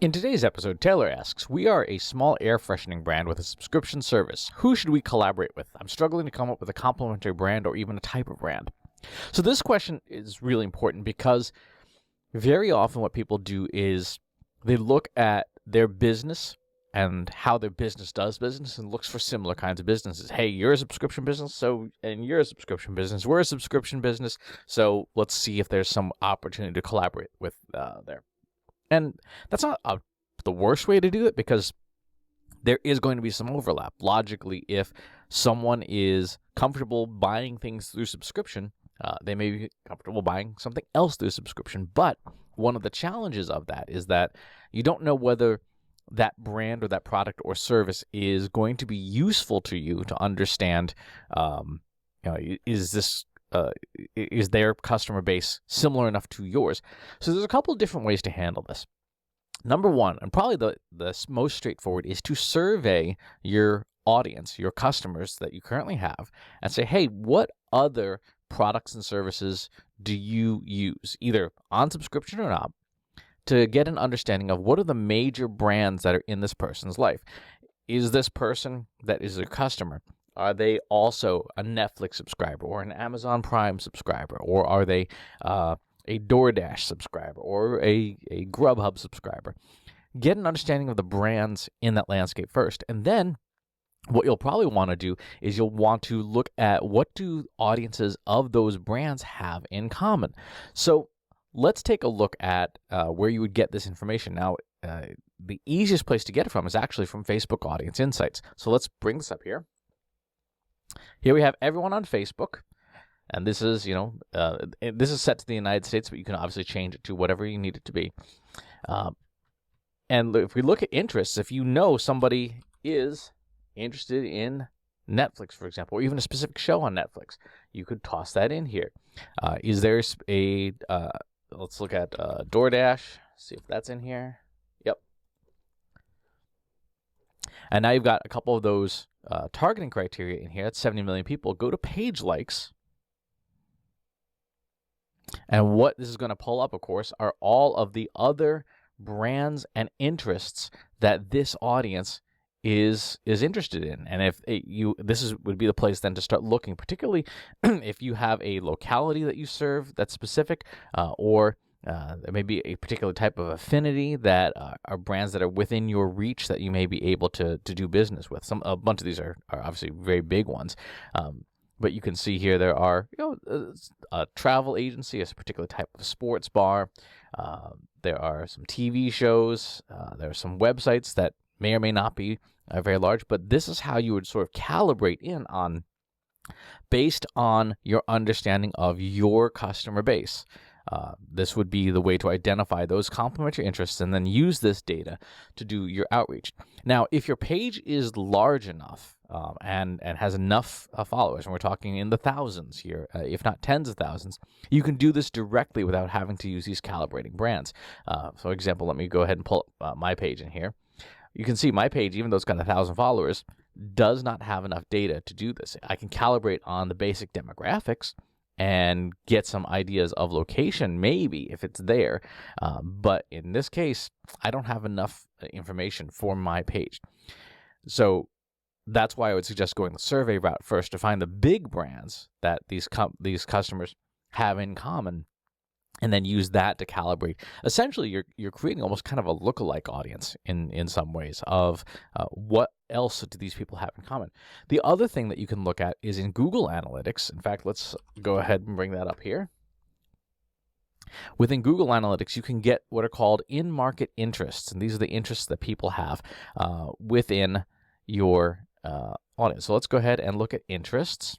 In today's episode, Taiylor asks, we are a small air freshening brand with a subscription service. Who should we collaborate with? I'm struggling to come up with a complementary brand or even a type of brand. So this question is really important because very often what people do is they look at their business and how their business does business and looks for similar kinds of businesses. Hey, you're a subscription business, and you're a subscription business. We're a subscription business, so let's see if there's some opportunity to collaborate with there. And that's not the worst way to do it because there is going to be some overlap. Logically, if someone is comfortable buying things through subscription, they may be comfortable buying something else through subscription. But one of the challenges of that is that you don't know whether that brand or that product or service is going to be useful to you to understand, is their customer base similar enough to yours? So there's a couple of different ways to handle this. Number one, and probably the most straightforward, is to survey your audience, your customers that you currently have, and say, hey, what other products and services do you use, either on subscription or not, to get an understanding of what are the major brands that are in this person's life. Is this person that is a customer, are they also a Netflix subscriber or an Amazon Prime subscriber, or are they a DoorDash subscriber or a Grubhub subscriber? Get an understanding of the brands in that landscape first. And then what you'll probably want to do is you'll want to look at what do audiences of those brands have in common. So let's take a look at where you would get this information. Now, the easiest place to get it from is actually from Facebook Audience Insights. So let's bring this up here. Here we have everyone on Facebook, and this is, this is set to the United States, but you can obviously change it to whatever you need it to be. And if we look at interests, if you know somebody is interested in Netflix, for example, or even a specific show on Netflix, you could toss that in here. Is there let's look at DoorDash, see if that's in here. Yep. And now you've got a couple of those targeting criteria in here. That's 70 million people. Go to page likes. And what this is going to pull up, of course, are all of the other brands and interests that this audience is interested in. And if would be the place then to start looking, particularly if you have a locality that you serve that's specific, or there may be a particular type of affinity that are brands that are within your reach that you may be able to do business with. A bunch of these are obviously very big ones. But you can see here there are a travel agency, a particular type of sports bar. There are some TV shows. There are some websites that may or may not be very large, but this is how you would sort of calibrate in on based on your understanding of your customer base. This would be the way to identify those complementary interests and then use this data to do your outreach. Now, if your page is large enough and has enough followers, and we're talking in the thousands here, if not tens of thousands, you can do this directly without having to use these calibrating brands. For example, let me go ahead and pull up my page in here. You can see my page, even though it's got 1,000 followers, does not have enough data to do this. I can calibrate on the basic demographics and get some ideas of location, maybe, if it's there. But in this case, I don't have enough information for my page. So that's why I would suggest going the survey route first to find the big brands that these customers have in common, and then use that to calibrate. Essentially, you're creating almost kind of a lookalike audience in some ways of what else do these people have in common. The other thing that you can look at is in Google Analytics. In fact, let's go ahead and bring that up here. Within Google Analytics, you can get what are called in-market interests, and these are the interests that people have within your audience. So let's go ahead and look at interests.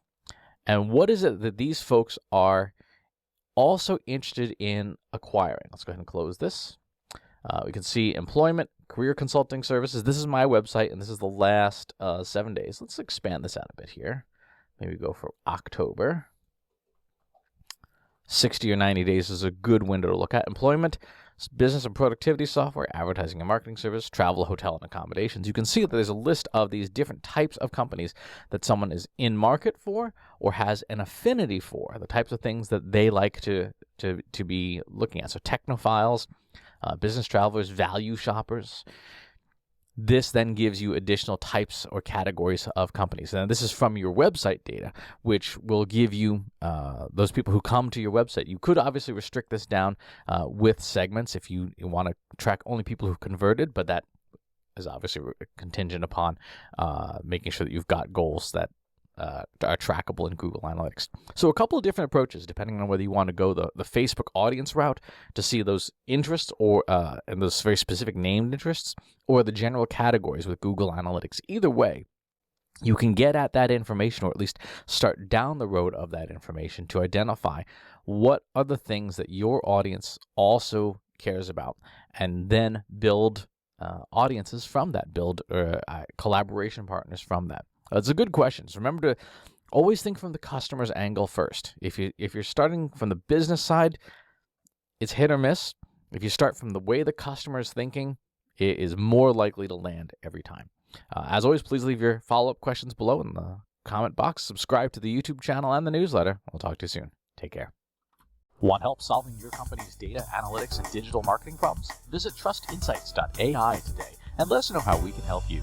And what is it that these folks are also interested in acquiring? Let's go ahead and close this. We can see employment, career consulting services. This is my website, and this is the last 7 days. Let's expand this out a bit here. Maybe go for October. 60 or 90 days is a good window to look at. Employment, business and productivity software, advertising and marketing service, travel, hotel, and accommodations. You can see that there's a list of these different types of companies that someone is in market for or has an affinity for, the types of things that they like to be looking at. So technophiles, business travelers, value shoppers. This then gives you additional types or categories of companies. And this is from your website data, which will give you those people who come to your website. You could obviously restrict this down with segments if you want to track only people who converted, but that is obviously contingent upon making sure that you've got goals that are trackable in Google Analytics. So a couple of different approaches, depending on whether you want to go the Facebook audience route to see those interests or and those very specific named interests, or the general categories with Google Analytics. Either way, you can get at that information, or at least start down the road of that information to identify what are the things that your audience also cares about, and then build audiences from that, build collaboration partners from that. It's a good question. So remember to always think from the customer's angle first. If you're starting from the business side, it's hit or miss. If you start from the way the customer is thinking, it is more likely to land every time. As always, please leave your follow-up questions below in the comment box. Subscribe to the YouTube channel and the newsletter. We'll talk to you soon. Take care. Want help solving your company's data, analytics, and digital marketing problems? Visit trustinsights.ai today and let us know how we can help you.